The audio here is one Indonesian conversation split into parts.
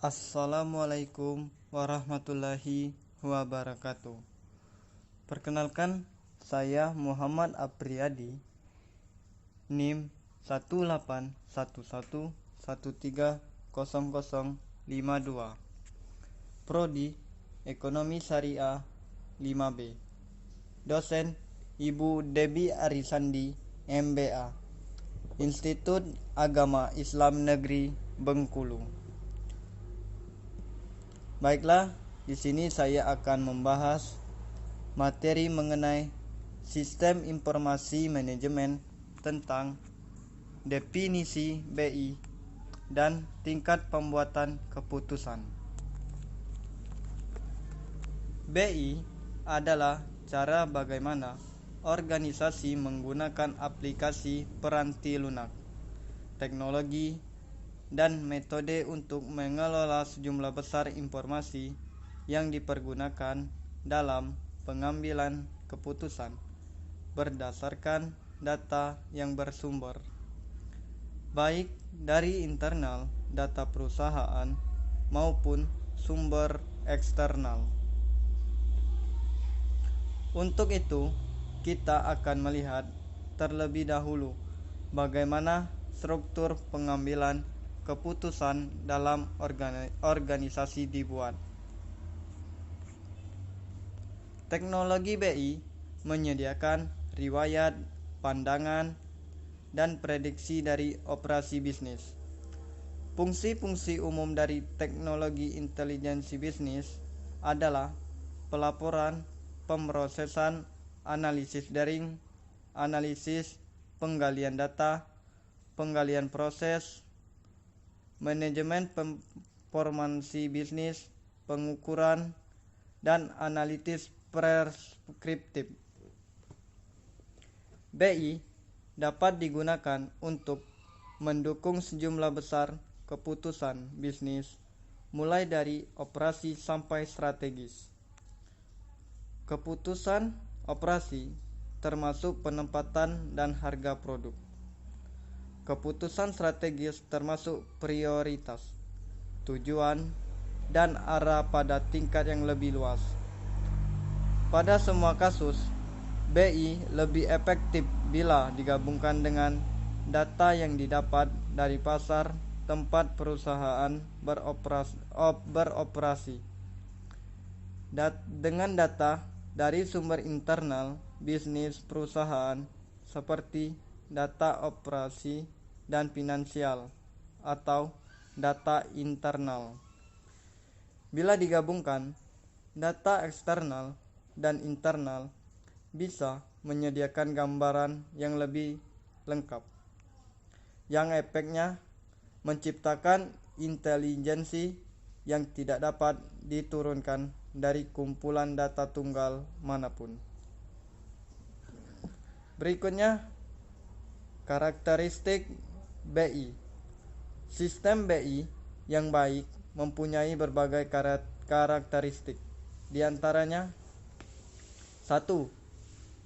Assalamualaikum warahmatullahi wabarakatuh. Perkenalkan, saya Muhammad Apriyadi, NIM 18111130052, Prodi Ekonomi Syariah 5B. Dosen Ibu Debbie Arisandi, MBA, Institut Agama Islam Negeri Bengkulu. Baiklah, di sini saya akan membahas materi mengenai sistem informasi manajemen tentang definisi BI dan tingkat pembuatan keputusan. BI adalah cara bagaimana organisasi menggunakan aplikasi peranti lunak, teknologi, dan metode untuk mengelola sejumlah besar informasi yang dipergunakan dalam pengambilan keputusan berdasarkan data yang bersumber, baik dari internal data perusahaan maupun sumber eksternal. Untuk itu, kita akan melihat terlebih dahulu bagaimana struktur pengambilan keputusan dalam organisasi dibuat. Teknologi BI menyediakan riwayat, pandangan, dan prediksi dari operasi bisnis. Fungsi-fungsi umum dari teknologi intelijensi bisnis adalah pelaporan, pemrosesan, analisis daring, analisis, penggalian data, penggalian proses, manajemen performansi bisnis, pengukuran, dan analitis preskriptif. BI dapat digunakan untuk mendukung sejumlah besar keputusan bisnis, mulai dari operasi sampai strategis. Keputusan operasi termasuk penempatan dan harga produk. Keputusan strategis termasuk prioritas, tujuan, dan arah pada tingkat yang lebih luas. Pada semua kasus, BI lebih efektif bila digabungkan dengan data yang didapat dari pasar tempat perusahaan beroperasi. Dengan data dari sumber internal bisnis perusahaan seperti data operasi dan finansial atau data internal. Bila digabungkan, data eksternal dan internal bisa menyediakan gambaran yang lebih lengkap, yang efeknya menciptakan intelijensi yang tidak dapat diturunkan dari kumpulan data tunggal manapun. Berikutnya, karakteristik BI. Sistem BI yang baik mempunyai berbagai karakteristik. Di antaranya, 1.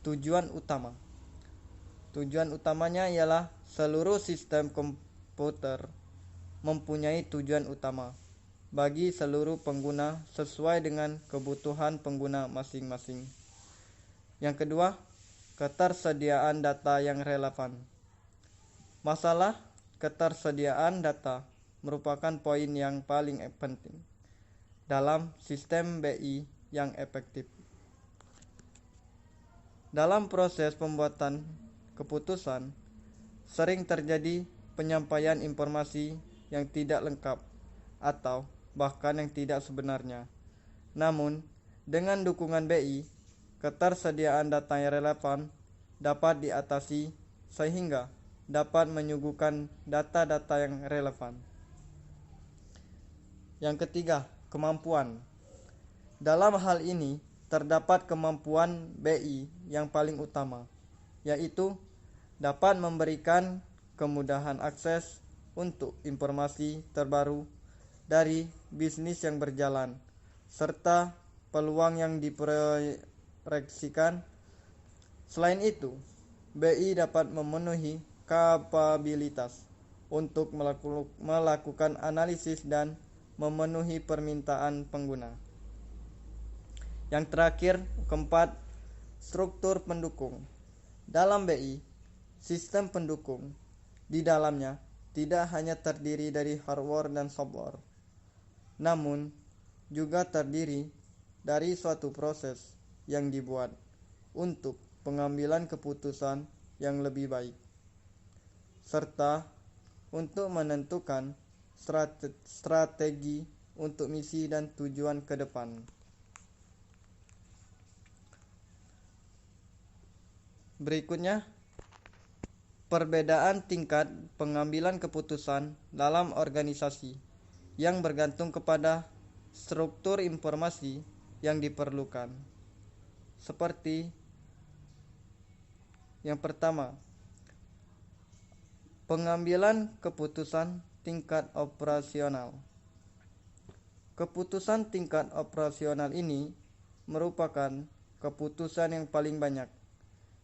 Tujuan utama. Tujuan utamanya ialah seluruh sistem komputer mempunyai tujuan utama bagi seluruh pengguna sesuai dengan kebutuhan pengguna masing-masing. Yang kedua, ketersediaan data yang relevan. Masalah ketersediaan data merupakan poin yang paling penting dalam sistem BI yang efektif. Dalam proses pembuatan keputusan, sering terjadi penyampaian informasi yang tidak lengkap atau bahkan yang tidak sebenarnya. Namun, dengan dukungan BI, ketersediaan data yang relevan dapat diatasi sehingga dapat menyuguhkan data-data yang relevan. Yang ketiga, kemampuan. Dalam hal ini, terdapat kemampuan BI yang paling utama, yaitu dapat memberikan kemudahan akses untuk informasi terbaru dari bisnis yang berjalan, serta peluang yang diproyeksikan. Selain itu, BI dapat memenuhi kapabilitas untuk melakukan analisis dan memenuhi permintaan pengguna. Yang terakhir, keempat, struktur pendukung. Dalam BI, sistem pendukung di dalamnya tidak hanya terdiri dari hardware dan software, namun juga terdiri dari suatu proses yang dibuat untuk pengambilan keputusan yang lebih baik, serta untuk menentukan strategi untuk misi dan tujuan ke depan. Berikutnya, perbedaan tingkat pengambilan keputusan dalam organisasi yang bergantung kepada struktur informasi yang diperlukan. Seperti yang pertama, pengambilan keputusan tingkat operasional. Keputusan tingkat operasional ini merupakan keputusan yang paling banyak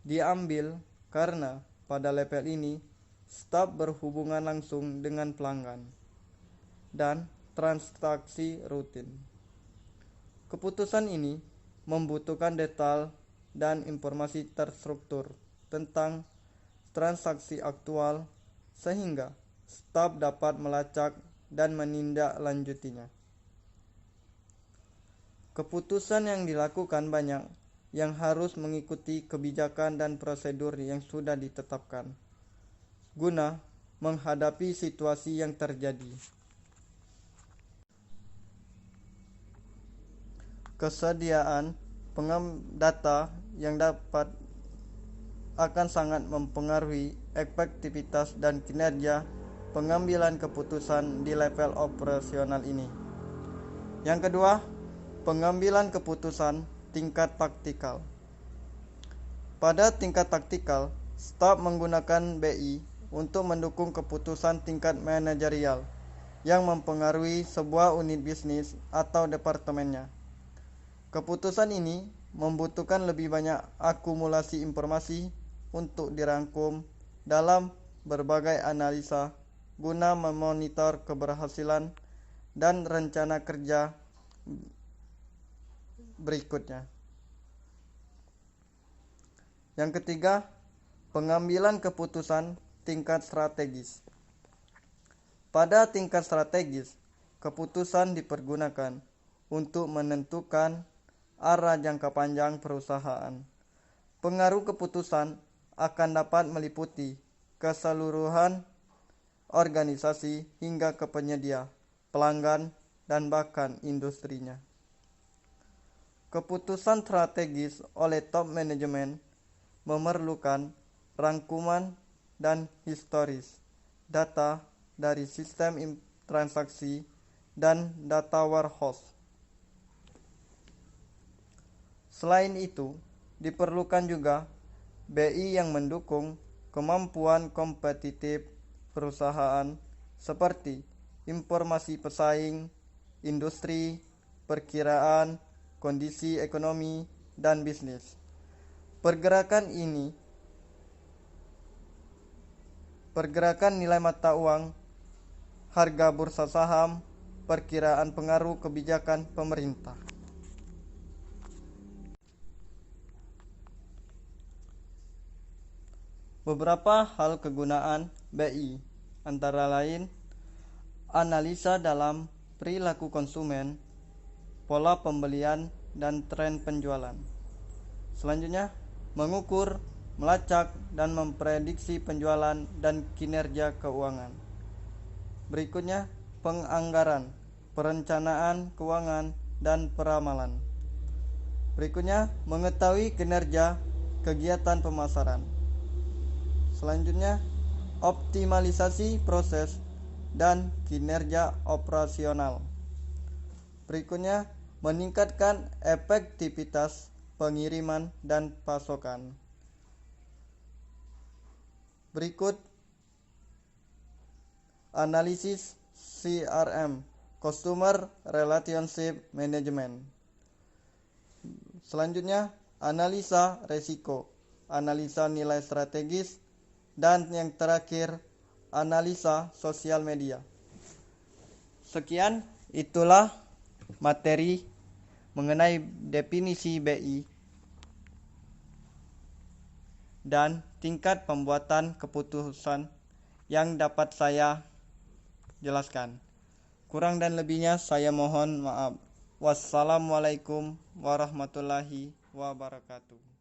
diambil karena pada level ini staf berhubungan langsung dengan pelanggan dan transaksi rutin. Keputusan ini membutuhkan detail dan informasi terstruktur tentang transaksi aktual sehingga staf dapat melacak dan menindaklanjutinya. Keputusan yang dilakukan banyak yang harus mengikuti kebijakan dan prosedur yang sudah ditetapkan guna menghadapi situasi yang terjadi. Kesediaan data yang dapat akan sangat mempengaruhi efektivitas dan kinerja pengambilan keputusan di level operasional ini. Yang kedua, pengambilan keputusan tingkat taktikal. Pada tingkat taktikal, staf menggunakan BI untuk mendukung keputusan tingkat manajerial yang mempengaruhi sebuah unit bisnis atau departemennya. Keputusan ini membutuhkan lebih banyak akumulasi informasi untuk dirangkum dalam berbagai analisa guna memonitor keberhasilan dan rencana kerja berikutnya. Yang ketiga, pengambilan keputusan tingkat strategis. Pada tingkat strategis, keputusan dipergunakan untuk menentukan arah jangka panjang perusahaan. Pengaruh keputusan akan dapat meliputi keseluruhan organisasi hingga ke penyedia, pelanggan, dan bahkan industrinya. Keputusan strategis oleh top manajemen memerlukan rangkuman dan historis data dari sistem transaksi dan data warehouse. Selain itu, diperlukan juga BI yang mendukung kemampuan kompetitif perusahaan seperti informasi pesaing, industri, perkiraan, kondisi ekonomi, dan bisnis. Pergerakan nilai mata uang, harga bursa saham, perkiraan pengaruh kebijakan pemerintah. Beberapa hal kegunaan BI antara lain analisa dalam perilaku konsumen, pola pembelian, dan tren penjualan. Selanjutnya, mengukur, melacak, dan memprediksi penjualan dan kinerja keuangan. Berikutnya, penganggaran, perencanaan keuangan, dan peramalan. Berikutnya, mengetahui kinerja kegiatan pemasaran. Selanjutnya, optimalisasi proses dan kinerja operasional. Berikutnya, meningkatkan efektivitas pengiriman dan pasokan. Berikut analisis CRM, Customer Relationship Management. Selanjutnya, analisa resiko, analisa nilai strategis, dan yang terakhir, analisa sosial media. Sekian Itulah materi mengenai definisi BI dan tingkat pembuatan keputusan yang dapat saya jelaskan. Kurang dan lebihnya saya mohon maaf. Wassalamualaikum warahmatullahi wabarakatuh.